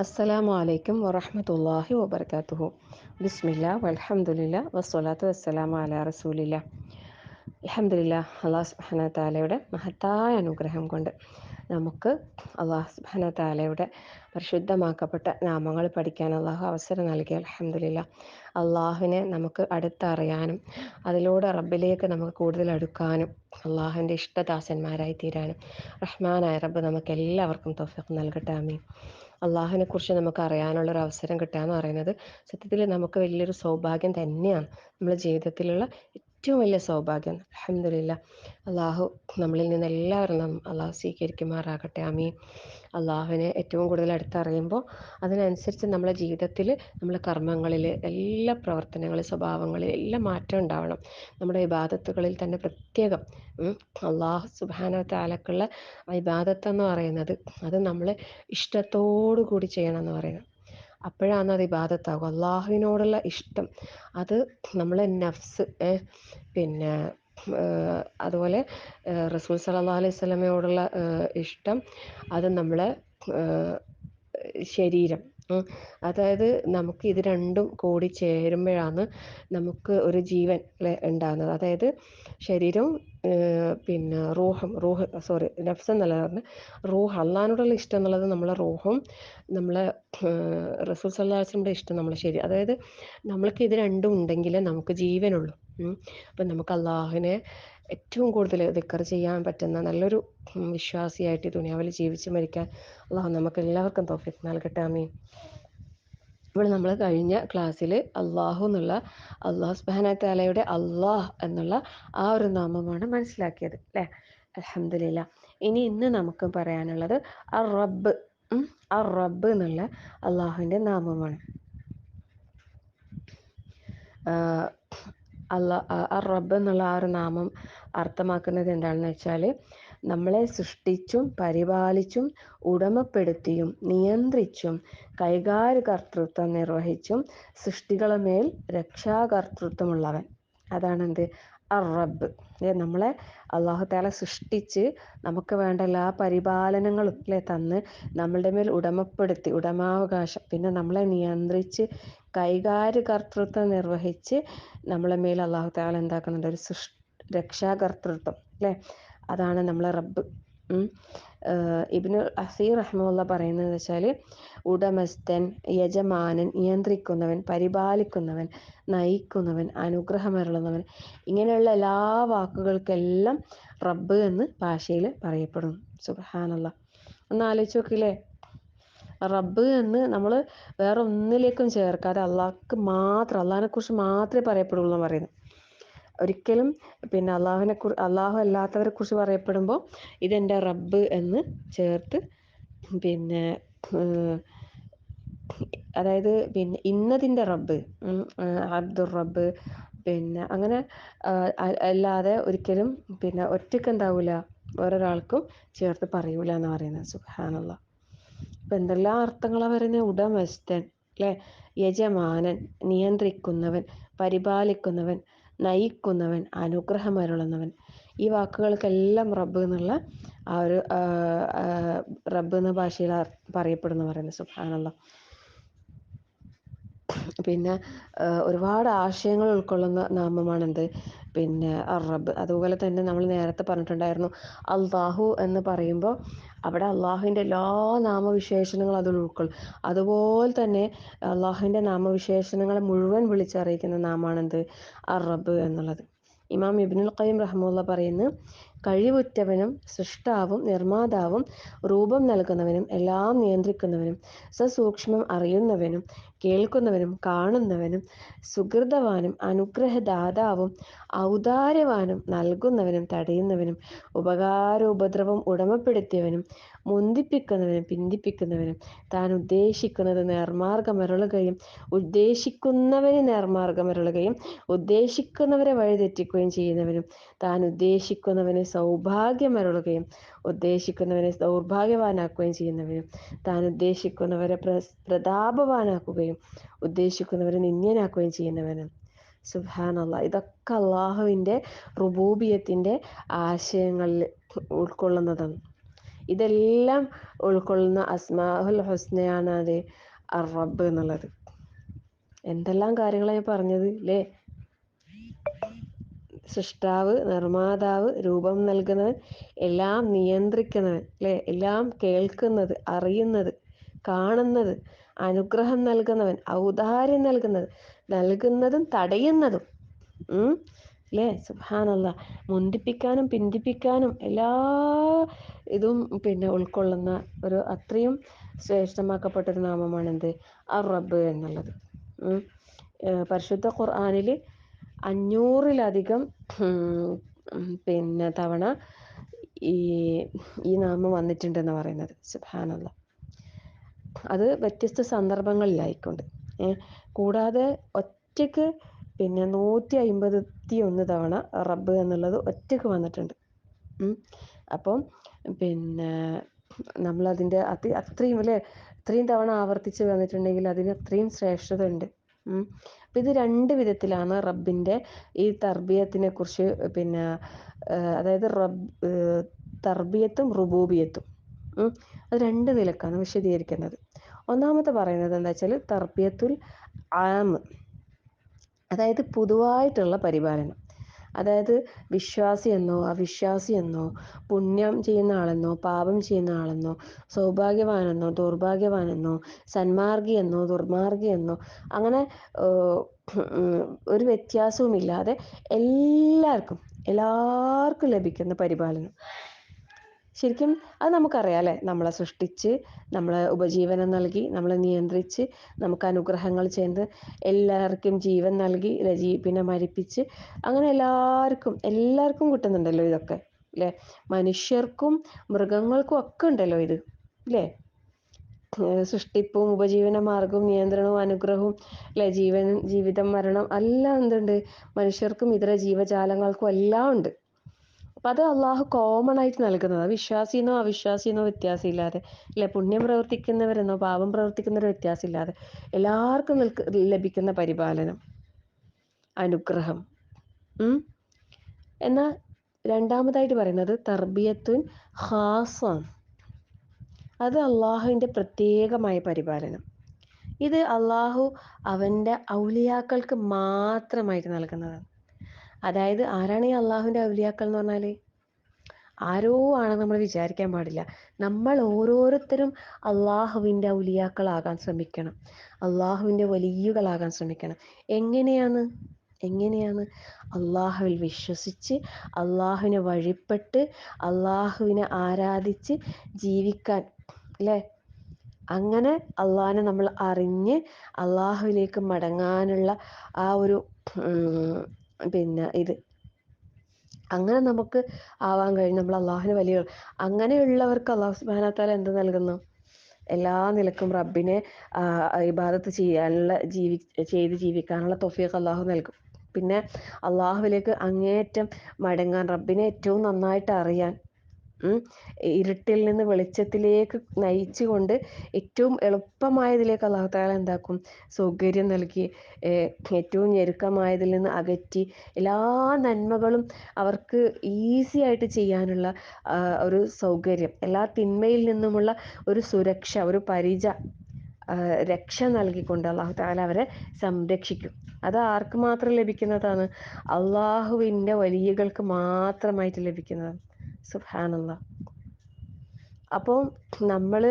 അസ്സലാമു അലൈക്കും വറഹ്മത്തുള്ളാഹി വബറകാതുഹു. ബിസ്മില്ലാ വൽഹംദുലില്ലാ വസ്സലാത്തു വസ്സലാമു അലാ റസൂലില്ലാ. അൽഹംദുലില്ലാഹ്, അല്ലാഹു സുബ്ഹാനഹു വ തആലയുടെ മഹത്തായ അനുഗ്രഹം കൊണ്ട് നമുക്ക് അല്ലാഹു സുബ്ഹാനഹു വ തആലയുടെ പരിശുദ്ധമാക്കപ്പെട്ട നാമങ്ങൾ പഠിക്കാൻ അല്ലാഹു അവസരം നൽകി. അൽഹംദുലില്ലാഹ്. അള്ളാഹുവിനെ നമുക്ക് അടുത്തറിയാനും അതിലൂടെ റബ്ബിലേക്ക് നമുക്ക് കൂടുതൽ അടുക്കാനും അള്ളാഹുവിൻ്റെ ഇഷ്ടദാസന്മാരായി തീരാനും റഹ്മാനായ റബ്ബ് നമുക്ക് എല്ലാവർക്കും തൗഫീഖ് നൽകട്ടെ. ആമീൻ. അള്ളാഹുവിനെ കുറിച്ച് നമുക്ക് അറിയാനുള്ളൊരു അവസരം കിട്ടുക എന്ന് പറയുന്നത് സത്യത്തിൽ നമുക്ക് വലിയൊരു സൗഭാഗ്യം തന്നെയാണ്. നമ്മുടെ ജീവിതത്തിലുള്ള ഏറ്റവും വലിയ സൗഭാഗ്യം. അൽഹംദുലില്ലാഹ്. അള്ളാഹു നമ്മളിൽ നിന്ന് എല്ലാവരും അള്ളാഹു സ്വീകരിക്കുമാറാകട്ടെ. ആമീൻ. അള്ളാഹുവിനെ ഏറ്റവും കൂടുതൽ അടുത്തറിയുമ്പോൾ അതിനനുസരിച്ച് നമ്മളെ ജീവിതത്തിൽ, നമ്മളെ കർമ്മങ്ങളിൽ, എല്ലാ പ്രവർത്തനങ്ങളിൽ, സ്വഭാവങ്ങളിൽ എല്ലാം മാറ്റം ഉണ്ടാവണം. നമ്മുടെ ഇബാദത്തുകളിൽ തന്നെ പ്രത്യേകം അള്ളാഹു സുബ്ഹാനഹു വ തആലക്കുള്ള ഇബാദത്ത് എന്ന് പറയുന്നത് അത് നമ്മൾ ഇഷ്ടത്തോടു കൂടി ചെയ്യണം എന്ന് പറയുന്നത്. അപ്പോഴാണ് അത് ഇബാദത്താകും. അള്ളാഹുവിനോടുള്ള ഇഷ്ടം അത് നമ്മളെ നഫ്സ് പിന്നെ അതുപോലെ റസൂൽ സല്ലല്ലാഹു അലൈഹി വസല്ലമയോടുള്ള ഇഷ്ടം അത് നമ്മളെ ശരീരം, അതായത് നമുക്ക് ഇത് രണ്ടും കൂടി ചേരുമ്പോഴാണ് നമുക്ക് ഒരു ജീവൻ ഉണ്ടാകുന്നത്. അതായത് ശരീരവും പിന്നെ നഫ്സ് എന്നല്ല പറഞ്ഞത്, റൂഹ്. അള്ളാഹിനോടുള്ള ഇഷ്ടം എന്നുള്ളത് നമ്മളെ റൂഹും നമ്മളെ റസൂൽ സല്ലല്ലാഹു അലൈഹി വസല്ലമയുടെ ഇഷ്ടം നമ്മളെ ശരീരം. അതായത് നമ്മൾക്ക് ഇത് രണ്ടും ഉണ്ടെങ്കിലേ നമുക്ക് ജീവനുള്ളൂ. അപ്പം നമുക്ക് അള്ളാഹുവിനെ ഏറ്റവും കൂടുതൽ ദിക്ർ ചെയ്യാൻ പറ്റുന്ന നല്ലൊരു വിശ്വാസിയായിട്ട് ദുനിയാവിൽ ജീവിച്ച് മരിക്കാൻ അള്ളാഹു നമുക്ക് എല്ലാവർക്കും തൗഫീഖ് നൽകട്ടെ. ആമീൻ. ഇപ്പോൾ നമ്മൾ കഴിഞ്ഞ ക്ലാസ്സിൽ അള്ളാഹു എന്നുള്ള അള്ളാഹു സുബ്ഹാനഹു വ തആലയുടെ അള്ളാഹ് എന്നുള്ള ആ ഒരു നാമമാണ് മനസ്സിലാക്കിയത് അല്ലേ? അൽഹംദുലില്ലാഹ്. ഇന്ന് നമുക്ക് പറയാനുള്ളത് അർ റബ്ബ്. അർ റബ്ബ് എന്നുള്ള അള്ളാഹുവിൻ്റെ നാമമാണ്. അർ റബ്ബ് എന്നുള്ള ആ ഒരു നാമം അർത്ഥമാക്കുന്നത് എന്താണെന്ന് വെച്ചാൽ, നമ്മളെ സൃഷ്ടിച്ചും പരിപാലിച്ചും ഉടമപ്പെടുത്തിയും നിയന്ത്രിച്ചും കൈകാര്യകർത്തൃത്വം നിർവഹിച്ചും സൃഷ്ടികളെ മേൽ രക്ഷാകർത്തൃത്വമുള്ളവൻ. അതാണെന്ത്? അർ റബ്ബ്. നമ്മളെ അല്ലാഹു തആല സൃഷ്ടിച്ച് നമുക്ക് വേണ്ട എല്ലാ പരിപാലനങ്ങളും തന്ന് നമ്മളുടെ മേൽ ഉടമപ്പെടുത്തി, ഉടമാവകാശം, പിന്നെ നമ്മളെ നിയന്ത്രിച്ച് കൈകാര്യകർത്തൃത്വം നിർവഹിച്ച് നമ്മളെ മേൽ അല്ലാഹു തആല എന്താക്കുന്നുണ്ട്? ഒരു രക്ഷാകർത്തൃത്വം അതാണ് നമ്മളെ റബ്ബ്. ഇബ്നു അസീർ റഹിമഹുല്ലാഹ് പറയുന്നത് വെച്ചാൽ, ഉടമസ്ഥൻ, യജമാനൻ, നിയന്ത്രിക്കുന്നവൻ, പരിപാലിക്കുന്നവൻ, നയിക്കുന്നവൻ, അനുഗ്രഹമരുളുന്നവൻ, ഇങ്ങനെയുള്ള എല്ലാ വാക്കുകൾക്കെല്ലാം റബ്ബ് എന്ന് ഭാഷയിൽ പറയപ്പെടും. സുബ്ഹാനല്ലാഹ്. ഒന്ന് ആലോചിച്ച് നോക്കില്ലേ? റബ്ബ് എന്ന് നമ്മൾ വേറെ ഒന്നിലേക്കും ചേർക്കാതെ അള്ളാഹിനെ കുറിച്ച് മാത്രമേ പറയപ്പെടുള്ളൂ എന്ന് പറയുന്നത്. ഒരിക്കലും പിന്നെ അള്ളാഹു അല്ലാത്തവരെ കുറിച്ച് പറയപ്പെടുമ്പോൾ ഇതെൻ്റെ റബ്ബ് എന്ന് ചേർത്ത് പിന്നെ അതായത് പിന്നെ ഇന്നതിൻ്റെ റബ്ബ്, അബ്ദുർ റബ്ബ്, പിന്നെ അങ്ങനെ അല്ലാതെ ഒരിക്കലും പിന്നെ ഒറ്റയ്ക്ക് എന്താവില്ല, വേറൊരാൾക്കും ചേർത്ത് പറയൂല എന്ന് പറയുന്നത്. സുബ്ഹാനല്ലാഹ്. ഇപ്പം എന്തെല്ലാം അർത്ഥങ്ങളാണ് വരുന്നത്? ഉടമസ്ഥൻ യജമാനൻ, നിയന്ത്രിക്കുന്നവൻ, പരിപാലിക്കുന്നവൻ, നയിക്കുന്നവൻ, അനുഗ്രഹമരുളുന്നവൻ. ഈ വാക്കുകൾക്കെല്ലാം റബ്ബ് എന്നുള്ള ആ ഒരു റബ്ബ് എന്ന ഭാഷയിൽ പറയപ്പെടുന്നു പറയുന്നത്. സുബ്ഹാനല്ലാഹ്. പിന്നെ ഒരുപാട് ആശയങ്ങൾ ഉൾക്കൊള്ളുന്ന നാമമാണെന്ത്? പിന്നെ അർ റബ്ബ്. അതുപോലെ തന്നെ നമ്മൾ നേരത്തെ പറഞ്ഞിട്ടുണ്ടായിരുന്നു, അള്ളാഹു എന്ന് പറയുമ്പോൾ അവിടെ അള്ളാഹുവിൻ്റെ എല്ലാ നാമവിശേഷണങ്ങളും അതിൽ ഉൾക്കൊള്ളും. അതുപോലെ തന്നെ അള്ളാഹുവിൻ്റെ നാമവിശേഷണങ്ങളെ മുഴുവൻ വിളിച്ചറിയിക്കുന്ന നാമാണെന്ത്? അർ റബ്ബ് എന്നുള്ളത്. ഇമാം ഇബ്നുൽ ഖയ്യിം റഹിമഹുല്ലാഹ് പറയുന്നു, കഴിവുറ്റവനും സൃഷ്ടാവും നിർമ്മാതാവും രൂപം നൽകുന്നവനും എല്ലാം നിയന്ത്രിക്കുന്നവനും സസൂക്ഷ്മം അറിയുന്നവനും കേൾക്കുന്നവനും കാണുന്നവനും സുഹൃതവാനും അനുഗ്രഹദാതാവും ഔദാര്യവാനും നൽകുന്നവനും തടയുന്നവനും ഉപകാരോപദ്രവം ഉടമപ്പെടുത്തിയവനും മുന്തിപ്പിക്കുന്നവനും പിന്തിപ്പിക്കുന്നവനും താൻ ഉദ്ദേശിക്കുന്നത് നേർമാർഗമരുളുകയും ഉദ്ദേശിക്കുന്നവന് നേർമാർഗമരുളുകയും ഉദ്ദേശിക്കുന്നവരെ വഴിതെറ്റിക്കുകയും ചെയ്യുന്നവനും താൻ ഉദ്ദേശിക്കുന്നവന് സൗഭാഗ്യമരുളുകയും ഉദ്ദേശിക്കുന്നവനെ ദൗർഭാഗ്യവാനാക്കുകയും ചെയ്യുന്നവനും താൻ ഉദ്ദേശിക്കുന്നവരെ പ്രതാപവാനാക്കുകയും ഉദ്ദേശിക്കുന്നവരെ നിന്ദ്യനാക്കുകയും ചെയ്യുന്നവനും. സുബ്ഹാനല്ലാഹ്. ഇതൊക്കെ അള്ളാഹുവിൻ്റെ റുബൂബിയത്തിൻ്റെ ആശയങ്ങളിൽ ഉൾക്കൊള്ളുന്നതാണ്. ഇതെല്ലാം ഉൾക്കൊള്ളുന്ന അസ്മാഉൽ ഹുസ്നയാണ് അത് റബ്ബ് എന്നുള്ളത്. എന്തെല്ലാം കാര്യങ്ങളാണ് ഞാൻ പറഞ്ഞത് അല്ലേ? സൃഷ്ടാവ്, നിർമ്മാതാവ്, രൂപം നൽകുന്നവൻ, എല്ലാം നിയന്ത്രിക്കുന്നവൻ അല്ലേ? എല്ലാം കേൾക്കുന്നത്, അറിയുന്നത്, കാണുന്നത്, അനുഗ്രഹം നൽകുന്നവൻ, ഔദാര്യം നൽകുന്നത്, നൽകുന്നതും തടയുന്നതും അല്ലേ? സുബ്ഹാനല്ലാഹ്. മുന്തിപ്പിക്കാനും പിന്തിപ്പിക്കാനും എല്ലാ ഇതും ഉൾക്കൊള്ളുന്ന ഒരു അത്രയും ശ്രേഷ്ഠമാക്കപ്പെട്ടൊരു നാമമാണ് എന്ത്? റബ്ബ് എന്നുള്ളത്. പരിശുദ്ധ ഖുർആനിൽ 500-ലധികം തവണ ഈ നാമം വന്നിട്ടുണ്ടെന്ന് പറയുന്നത്. സുബ്ഹാനല്ലാഹ്. അത് വ്യത്യസ്ത സന്ദർഭങ്ങളിലായിക്കൊണ്ട്. കൂടാതെ ഒറ്റയ്ക്ക് 151 തവണ റബ്ബ് എന്നുള്ളത് ഒറ്റയ്ക്ക് വന്നിട്ടുണ്ട്. അപ്പം നമ്മളതിൻ്റെ അത്രയും അല്ലേ, ഇത്രയും തവണ ആവർത്തിച്ച് വന്നിട്ടുണ്ടെങ്കിൽ അതിന് അത്രയും ശ്രേഷ്ഠത ഉണ്ട്. അപ്പം ഇത് 2 വിധത്തിലാണ് റബ്ബിൻ്റെ ഈ തർബിയത്തിനെ കുറിച്ച് അതായത് തർബിയത്തും റുബൂബിയത്തും അത് 2 നിലക്കാണ് വിശദീകരിക്കുന്നത്. ഒന്നാമത്തെ പറയുന്നത് എന്താ വെച്ചാൽ തർബിയത്തുൽ ആം, അതായത് പൊതുവായിട്ടുള്ള പരിപാലനം. അതായത് വിശ്വാസിയെന്നോ അവിശ്വാസിയെന്നോ, പുണ്യം ചെയ്യുന്ന ആളെന്നോ പാപം ചെയ്യുന്ന ആളെന്നോ, സൗഭാഗ്യവാനെന്നോ ദൗർഭാഗ്യവാനെന്നോ, സന്മാർഗിയെന്നോ ദുർമാർഗിയെന്നോ, അങ്ങനെ ഒരു വ്യത്യാസവുമില്ലാതെ എല്ലാവർക്കും ലഭിക്കുന്ന പരിപാലനം. ശരിക്കും അത് നമുക്കറിയാം അല്ലേ? നമ്മളെ സൃഷ്ടിച്ച്, നമ്മളെ ഉപജീവനം നൽകി, നമ്മളെ നിയന്ത്രിച്ച്, നമുക്ക് അനുഗ്രഹങ്ങൾ ചെയ്ത്, എല്ലാവർക്കും ജീവൻ നൽകി, പിന്നെ മരിപ്പിച്ച്, അങ്ങനെ എല്ലാവർക്കും കിട്ടുന്നുണ്ടല്ലോ ഇതൊക്കെ അല്ലേ? മനുഷ്യർക്കും മൃഗങ്ങൾക്കും ഒക്കെ ഉണ്ടല്ലോ ഇത് അല്ലേ? സൃഷ്ടിപ്പും ഉപജീവന മാർഗവും നിയന്ത്രണവും അനുഗ്രഹവും അല്ലെ? ജീവിതം മരണം എല്ലാം എന്തുണ്ട്? മനുഷ്യർക്കും ഇതര ജീവജാലങ്ങൾക്കും എല്ലാം ഉണ്ട്. അപ്പം അത് അള്ളാഹു കോമൺ ആയിട്ട് നൽകുന്നത്. വിശ്വാസിയെന്നോ അവിശ്വാസിയെന്നോ വ്യത്യാസമില്ലാതെ അല്ലെ? പുണ്യം പ്രവർത്തിക്കുന്നവരെന്നോ പാപം പ്രവർത്തിക്കുന്നവരോ വ്യത്യാസമില്ലാതെ എല്ലാവർക്കും ലഭിക്കുന്ന പരിപാലനം, അനുഗ്രഹം. എന്നാൽ രണ്ടാമതായിട്ട് പറയുന്നത് തർബിയത്തുൻ ഖാസാണ്. അത് അള്ളാഹുവിൻ്റെ പ്രത്യേകമായ പരിപാലനം. ഇത് അള്ളാഹു അവൻ്റെ ഔലിയാക്കൾക്ക് മാത്രമായിട്ട് നൽകുന്നതാണ്. അതായത് ആരാണ് ഈ അള്ളാഹുവിൻ്റെ ഔലിയാക്കൾ എന്ന് പറഞ്ഞാൽ? ആരോ ആണെന്ന് നമ്മൾ വിചാരിക്കാൻ പാടില്ല. നമ്മൾ ഓരോരുത്തരും അള്ളാഹുവിൻ്റെ ഔലിയാക്കളാകാൻ ശ്രമിക്കണം, അള്ളാഹുവിൻ്റെ വലിയുകളാകാൻ ശ്രമിക്കണം. എങ്ങനെയാണ്? അള്ളാഹുവിൽ വിശ്വസിച്ച്, അള്ളാഹുവിനെ വഴിപ്പെട്ട്, അള്ളാഹുവിനെ ആരാധിച്ച് ജീവിക്കാൻ അല്ലേ? അങ്ങനെ അള്ളാഹിനെ നമ്മൾ അറിഞ്ഞ് അള്ളാഹുവിലേക്ക് മടങ്ങാനുള്ള ആ ഒരു ഇത് അങ്ങനെ നമുക്ക് ആവാൻ കഴിയും. നമ്മൾ അള്ളാഹുവിന് വലിയ അങ്ങനെയുള്ളവർക്ക് അള്ളാഹു സുബ്ഹാനഹു വ തആല എന്ത് നൽകുന്നു? എല്ലാ നിലക്കും റബ്ബിനെ ഇബാദത്ത് ചെയ്യാനുള്ള ചെയ്ത് ജീവിക്കാനുള്ള തൗഫീഖ് അള്ളാഹു നൽകും. പിന്നെ അള്ളാഹുവിലേക്ക് അങ്ങേയറ്റം മടങ്ങാൻ, റബ്ബിനെ ഏറ്റവും നന്നായിട്ട് അറിയാൻ, ഇരുട്ടിൽ നിന്ന് വെളിച്ചത്തിലേക്ക് നയിച്ചുകൊണ്ട് ഏറ്റവും എളുപ്പമായതിലേക്ക് അള്ളാഹു തആല എന്താക്കും? സൗകര്യം നൽകി, ഏറ്റവും ഞെരുക്കമായതിൽ നിന്ന് അകറ്റി, എല്ലാ നന്മകളും അവർക്ക് ഈസി ആയിട്ട് ചെയ്യാനുള്ള ഒരു സൗകര്യം, എല്ലാ തിന്മയിൽ നിന്നുമുള്ള ഒരു സുരക്ഷ, ഒരു രക്ഷ നൽകിക്കൊണ്ട് അള്ളാഹു തആല അവരെ സംരക്ഷിക്കും. അത് ആർക്ക് മാത്രം ലഭിക്കുന്നതാണ്? അള്ളാഹുവിൻ്റെ വലിയകൾക്ക് മാത്രമായിട്ട് ലഭിക്കുന്നതാണ്. സുബ്ഹാനല്ലാഹ്. അപ്പോൾ നമ്മൾ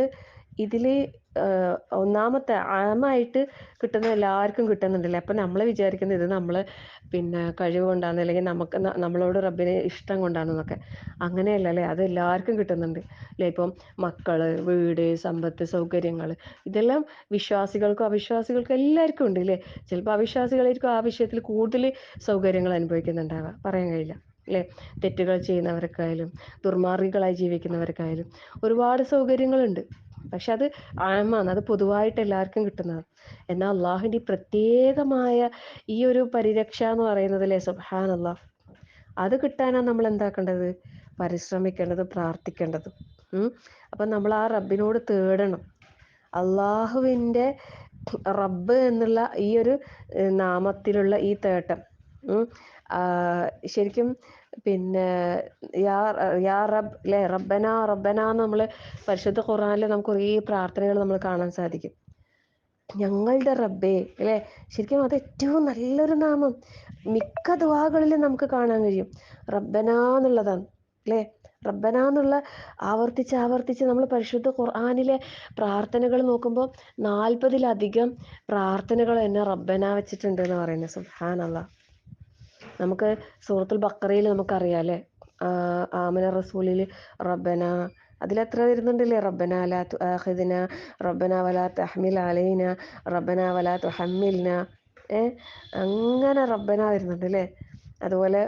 ഇതിൽ ഒന്നാമത്തെ ആമായിട്ട് കിട്ടുന്ന എല്ലാവർക്കും കിട്ടുന്നുണ്ടല്ലേ? അപ്പം നമ്മൾ വിചാരിക്കുന്നത് ഇത് നമ്മൾ കഴിവ് കൊണ്ടാണ്, അല്ലെങ്കിൽ നമുക്ക് നമ്മളോട് റബ്ബിന് ഇഷ്ടം കൊണ്ടാണെന്നൊക്കെ. അങ്ങനെയല്ല അല്ലേ? അത് എല്ലാവർക്കും കിട്ടുന്നുണ്ട് അല്ലേ? ഇപ്പം മക്കൾ, വീട്, സമ്പത്ത്, സൗകര്യങ്ങൾ, ഇതെല്ലാം വിശ്വാസികൾക്കും അവിശ്വാസികൾക്കും എല്ലാവർക്കും ഉണ്ട് അല്ലേ? ചിലപ്പോൾ അവിശ്വാസികളായിരിക്കും ആ വിഷയത്തിൽ കൂടുതൽ സൗകര്യങ്ങൾ അനുഭവിക്കുന്നുണ്ടാവുക, പറയാൻ കഴിയില്ല അല്ലേ? തെറ്റുകൾ ചെയ്യുന്നവർക്കായാലും ദുർമാർഗികളായി ജീവിക്കുന്നവർക്കായാലും ഒരുപാട് സൗകര്യങ്ങളുണ്ട്. പക്ഷെ അത് ആമാണ്, അത് പൊതുവായിട്ട് എല്ലാവർക്കും കിട്ടുന്നതാണ്. എന്നാൽ അള്ളാഹുവിൻ്റെ ഈ പ്രത്യേകമായ ഈ ഒരു പരിരക്ഷ എന്ന് പറയുന്നത് അല്ലേ? സുബ്ഹാനല്ലാഹ്. അത് കിട്ടാനാണ് നമ്മൾ എന്താക്കേണ്ടത്? പരിശ്രമിക്കേണ്ടത്, പ്രാർത്ഥിക്കേണ്ടത്. അപ്പം നമ്മൾ ആ റബ്ബിനോട് തേടണം. അള്ളാഹുവിൻ്റെ റബ്ബ് എന്നുള്ള ഈ ഒരു നാമത്തിലുള്ള ഈ തേട്ടം, ശരിക്കും പിന്നെ യാ യാ റബ്ബ് അല്ലേ, റബ്ബന റബ്ബന എന്ന് നമ്മൾ പരിശുദ്ധ ഖുർആനിൽ നമുക്ക് കുറേ പ്രാർത്ഥനകൾ നമ്മൾ കാണാൻ സാധിക്കും. ഞങ്ങളുടെ റബ്ബേ അല്ലേ, ശരിക്കും അത് ഏറ്റവും നല്ലൊരു നാമം. മിക്ക ദുആകളിലും നമുക്ക് കാണാൻ കഴിയും റബ്ബന എന്നുള്ളതാണ് അല്ലേ. റബ്ബന എന്നുള്ള ആവർത്തിച്ച് നമ്മൾ പരിശുദ്ധ ഖുർആനിലെ പ്രാർത്ഥനകൾ നോക്കുമ്പോൾ 40-ലധികം പ്രാർത്ഥനകൾ തന്നെ റബ്ബന വെച്ചിട്ടുണ്ട് എന്ന് പറയുന്നത്. സുബ്ഹാനല്ലാഹ്. നമുക്ക് സൂറത്തുൽ ബഖറയിൽ നമുക്കറിയാം അല്ലേ, ആമന റസൂലിൽ റബ്ബന അതിലെത്ര വരുന്നുണ്ടല്ലേ, റബ്ബന ലാ തുആഖിദ്ന, റബ്ബന വലാ തഹ്മിൽ അലൈന, റബ്ബന വലാ തുഹമ്മിൽന, അങ്ങനെ റബ്ബന വരുന്നുണ്ട് അല്ലേ. അതുപോലെ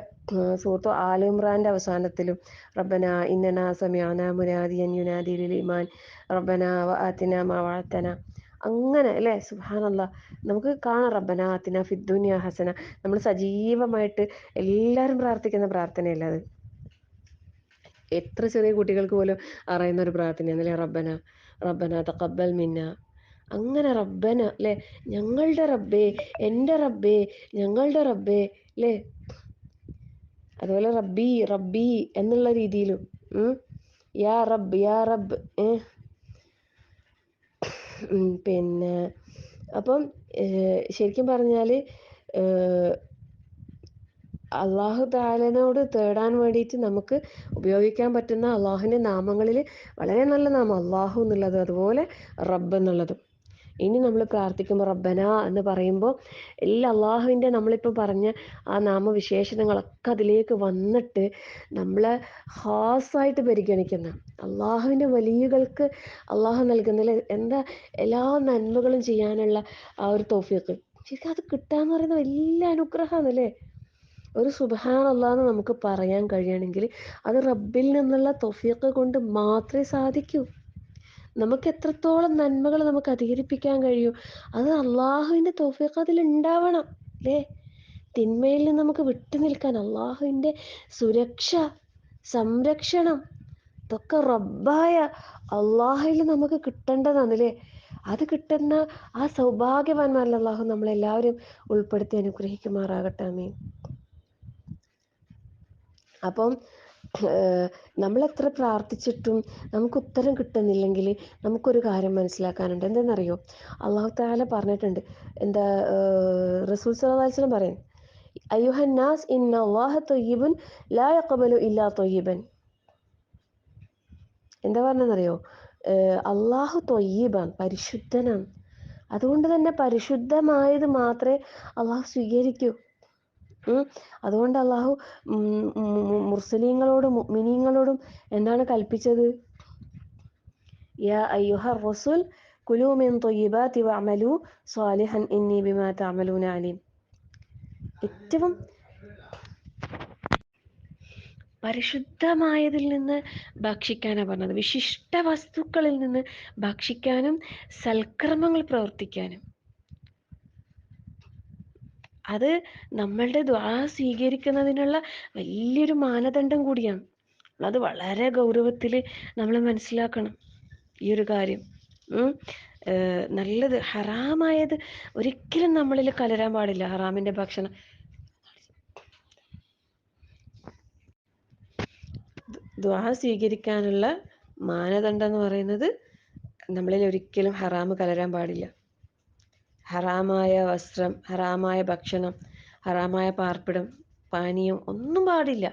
സൂറത്തു ആൽ ഇമ്രാൻ്റെ അവസാനത്തിലും റബ്ബന ഇന്നനാ സമഅന മുനാദിയൻ യുനാദി ലിൽ ഈമാൻ റബ്ബന വആതിന മാ വഅദ്തന, അങ്ങനെ അല്ലേ. സുബ്ഹാനല്ലാഹ്. നമുക്ക് കാണാം റബ്ബന ആതിന ഫിദ്ദുനിയ ഹസന. നമ്മൾ സജീവമായിട്ട് എല്ലാവരും പ്രാർത്ഥിക്കുന്ന പ്രാർത്ഥനയല്ല അത്. എത്ര ചെറിയ കുട്ടികൾക്ക് പോലും അറിയുന്ന ഒരു പ്രാർത്ഥനയാണല്ലേ റബ്ബന റബ്ബന തഖബ്ബൽ മിന്ന. അങ്ങനെ റബ്ബന അല്ലേ, ഞങ്ങളുടെ റബ്ബേ, എൻ്റെ റബ്ബേ, ഞങ്ങളുടെ റബ്ബേ അല്ലേ. അതുപോലെ റബ്ബി റബ്ബി എന്നുള്ള രീതിയിലും യാ റബ്ബ് യാ റബ്ബ്. പിന്നെ അപ്പം ശരിക്കും പറഞ്ഞാൽ അള്ളാഹു തആലയോട് തേടാൻ വേണ്ടിയിട്ട് നമുക്ക് ഉപയോഗിക്കാൻ പറ്റുന്ന അള്ളാഹുവിൻ്റെ നാമങ്ങളിൽ വളരെ നല്ല നാമം അള്ളാഹു എന്നുള്ളത്, അതുപോലെ റബ്ബ് എന്നുള്ളതും. ഇനി നമ്മൾ പ്രാർത്ഥിക്കുമ്പോൾ റബ്ബന എന്ന് പറയുമ്പോൾ എല്ലാ അള്ളാഹുവിൻ്റെ നമ്മളിപ്പോൾ പറഞ്ഞ ആ നാമവിശേഷണങ്ങളൊക്കെ അതിലേക്ക് വന്നിട്ട് നമ്മളെ ഖാസായിട്ട് പരിഗണിക്കുന്ന അള്ളാഹുവിൻ്റെ വലിയകൾക്ക് അള്ളാഹു നൽകുന്ന എന്താ എല്ലാ നന്മകളും ചെയ്യാനുള്ള ആ ഒരു തൗഫീഖ്, ശരിക്കും അത് കിട്ടാന്ന് പറയുന്നത് വലിയ അനുഗ്രഹമാണല്ലേ. ഒരു സുബ്ഹാനല്ലാഹ് എന്ന് നമുക്ക് പറയാൻ കഴിയണമെങ്കിൽ അത് റബ്ബിൽ നിന്നുള്ള തൗഫീഖ് കൊണ്ട് മാത്രമേ സാധിക്കൂ. നമുക്ക് എത്രത്തോളം നന്മകൾ നമുക്ക് അധികരിപ്പിക്കാൻ കഴിയും, അത് അള്ളാഹുവിൻ്റെ തൗഫീഖ് അതിലുണ്ടാവണം അല്ലേ. തിന്മയിൽ നിന്ന് നമുക്ക് വിട്ടു നിൽക്കാൻ അള്ളാഹുവിൻ്റെ സുരക്ഷ, സംരക്ഷണം, ഇതൊക്കെ റബ്ബായ അള്ളാഹുവിൽ നമുക്ക് കിട്ടേണ്ടതാണല്ലേ. അത് കിട്ടുന്ന ആ സൗഭാഗ്യവാന്മാരിൽ അള്ളാഹു നമ്മളെല്ലാവരും ഉൾപ്പെടുത്തി അനുഗ്രഹിക്കുമാറാകട്ടെ. ആമീൻ. അപ്പം നമ്മളെത്ര പ്രാർത്ഥിച്ചിട്ടും നമുക്ക് ഉത്തരം കിട്ടുന്നില്ലെങ്കിൽ നമുക്കൊരു കാര്യം മനസ്സിലാക്കാനുണ്ട്. എന്തെന്നറിയോ, അള്ളാഹു തആല പറഞ്ഞിട്ടുണ്ട്, എന്താ റസൂൽ സ്വല്ലല്ലാഹു അലൈഹി വസല്ലം പറയും, അയ്യുഹന്നാസ് ഇന്നല്ലാഹ ത്വയ്യിബുൻ ലാ യഖ്ബലു ഇല്ലാ ത്വയ്യിബൻ. എന്താ പറഞ്ഞതെന്നറിയോ, അള്ളാഹു ത്വയ്യിബാണ്, പരിശുദ്ധനാണ്. അതുകൊണ്ട് തന്നെ പരിശുദ്ധമായത് മാത്രമേ അള്ളാഹു സ്വീകരിക്കൂ. അതുകൊണ്ട് അള്ളാഹു മുർസലീങ്ങളോടും മുഅ്മിനീങ്ങളോടും എന്താണ് കൽപ്പിച്ചത്, യാ അയ്യുഹർ റസൂൽ കുലൂ മിൻ ത്വയ്യിബാതി വഅമലൂ സ്വാലിഹൻ ഇന്നി ബിമാ തഅമലൂന അലീം. ഏറ്റവും പരിശുദ്ധമായതിൽ നിന്ന് ഭക്ഷിക്കാനാണ് പറഞ്ഞത്, വിശിഷ്ട വസ്തുക്കളിൽ നിന്ന് ഭക്ഷിക്കാനും സൽക്കർമ്മങ്ങൾ പ്രവർത്തിക്കാനും. അത് നമ്മളുടെ ദുആ സ്വീകരിക്കുന്നതിനുള്ള വലിയൊരു മാനദണ്ഡം കൂടിയാണ്. അത് വളരെ ഗൗരവത്തിൽ നമ്മൾ മനസ്സിലാക്കണം ഈ ഒരു കാര്യം. നല്ലത് ഹറാമായത് ഒരിക്കലും നമ്മളിൽ കലരാൻ പാടില്ല. ഹറാമിൻ്റെ ഭക്ഷണം ദുആ സ്വീകരിക്കാനുള്ള മാനദണ്ഡം എന്ന് പറയുന്നത് നമ്മളിൽ ഒരിക്കലും ഹറാമ് കലരാൻ പാടില്ല. ഹറാമായ വസ്ത്രം, ഹറാമായ ഭക്ഷണം, ഹറാമായ പാർപ്പിടം, പാനീയം ഒന്നും പാടില്ല.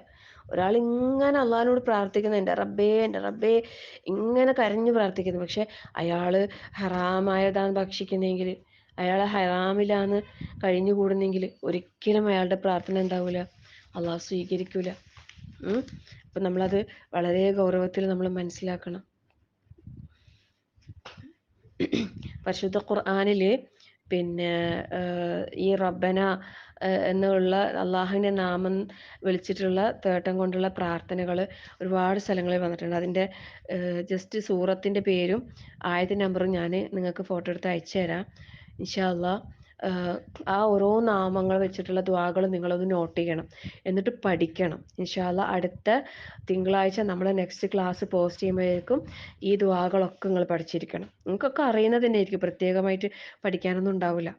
ഒരാൾ ഇങ്ങനെ അള്ളാഹിനോട് പ്രാർത്ഥിക്കുന്നു, എൻ്റെ റബ്ബേ എൻ്റെ റബ്ബേ ഇങ്ങനെ കരഞ്ഞു പ്രാർത്ഥിക്കുന്നു, പക്ഷെ അയാൾ ഹറാമായതാണ് ഭക്ഷിക്കുന്നതെങ്കിൽ, അയാൾ ഹറാമിലാണ് കഴിഞ്ഞുകൂടുന്നെങ്കിൽ ഒരിക്കലും അയാളുടെ പ്രാർത്ഥന ഉണ്ടാവില്ല, അള്ളാഹു സ്വീകരിക്കൂല. അപ്പം നമ്മളത് വളരെ ഗൗരവത്തിൽ നമ്മൾ മനസ്സിലാക്കണം. പരിശുദ്ധ ഖുർആനിൽ പിന്നെ ഈ റബ്ബന എന്നുള്ള അള്ളാഹുവിൻ്റെ നാമം വിളിച്ചിട്ടുള്ള തേട്ടം കൊണ്ടുള്ള പ്രാർത്ഥനകൾ ഒരുപാട് സ്ഥലങ്ങളിൽ വന്നിട്ടുണ്ട്. അതിൻ്റെ ജസ്റ്റ് സൂറത്തിൻ്റെ പേരും ആയത്ത് നമ്പറും ഞാൻ നിങ്ങൾക്ക് ഫോട്ടോ എടുത്ത് അയച്ചു തരാം ഇൻഷാ അള്ളാഹ്. ആ ഓരോ നാമങ്ങൾ വെച്ചിട്ടുള്ള ദുആകൾ നിങ്ങളൊന്ന് നോട്ട് ചെയ്യണം, എന്നിട്ട് പഠിക്കണം. ഇൻഷാ അള്ളാഹ് അടുത്ത തിങ്കളാഴ്ച നമ്മൾ നെക്സ്റ്റ് ക്ലാസ് പോസ്റ്റ് ചെയ്യുമ്പോഴേക്കും ഈ ദുആകളൊക്കെ നിങ്ങൾ പഠിച്ചിരിക്കണം. നിങ്ങൾക്കൊക്കെ അറിയുന്നത് തന്നെയായിരിക്കും, പ്രത്യേകമായിട്ട് പഠിക്കാനൊന്നും ഉണ്ടാവില്ല.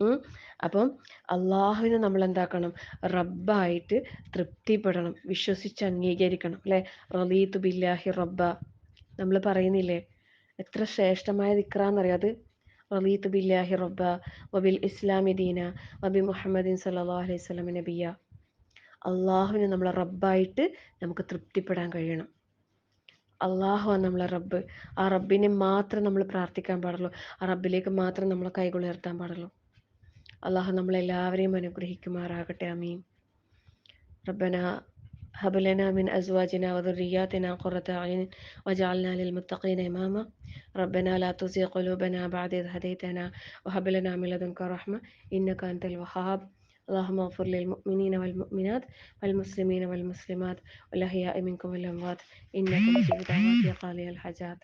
ഉം. അപ്പം അള്ളാഹുവിനെ നമ്മൾ എന്താക്കണം, റബ്ബായിട്ട് തൃപ്തിപ്പെടണം, വിശ്വസിച്ച് അംഗീകരിക്കണം അല്ലെ. റളീതു ബില്ലാഹി റബ്ബ നമ്മൾ പറയുന്നില്ലേ, എത്ര ശ്രേഷ്ഠമായ ദിക്റാന്നറിയോ അത്. റളീതു ബില്ലാഹി റബ്ബ വബിൽ ഇസ്ലാമി ദീന വബി മുഹമ്മദിൻ സല്ലല്ലാഹു അലൈഹി വസല്ലം നബിയ. അള്ളാഹുവിനെ നമ്മളെ റബ്ബായിട്ട് നമുക്ക് തൃപ്തിപ്പെടാൻ കഴിയണം. അള്ളാഹു ആണ് നമ്മളെ റബ്ബ്. ആ റബ്ബിനെ മാത്രം നമ്മൾ പ്രാർത്ഥിക്കാൻ പാടുള്ളൂ. ആ റബ്ബിലേക്ക് മാത്രം നമ്മൾ കൈകൾ ഉയർത്താൻ പാടുള്ളൂ. അള്ളാഹു നമ്മളെല്ലാവരെയും അനുഗ്രഹിക്കുമാറാകട്ടെ. ആമീൻ. റബ്ബന هب لنا من أزواجنا وذرياتنا قرة أعين واجعلنا للمتقين إماما ربنا لا تزغ قلوبنا بعد إذ هديتنا وهب لنا من لدنك رحمة إنك أنت الوهاب اللهم اغفر للمؤمنين والمؤمنات والمسلمين والمسلمات والأحياء منكم والأموات إنك مجيب دعوات يا قاضي الحاجات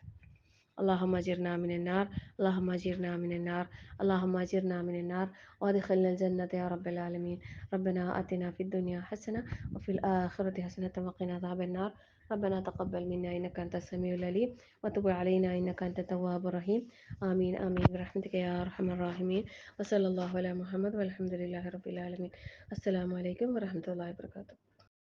اللهم أجرنا من النار اللهم أجرنا من النار اللهم أجرنا من النار وادخلنا الجنة يا رب العالمين. ربنا آتنا في الدنيا حسنة وفي الآخرة حسنة وقنا عذاب النار. ربنا تقبل منا إنك أنت السميع العليم وتب علينا إنك أنت التواب الرحيم. آمين آمين برحمتك يا أرحم الراحمين. وصلى الله على محمد والحمد لله رب العالمين. السلام عليكم ورحمة الله وبركاته.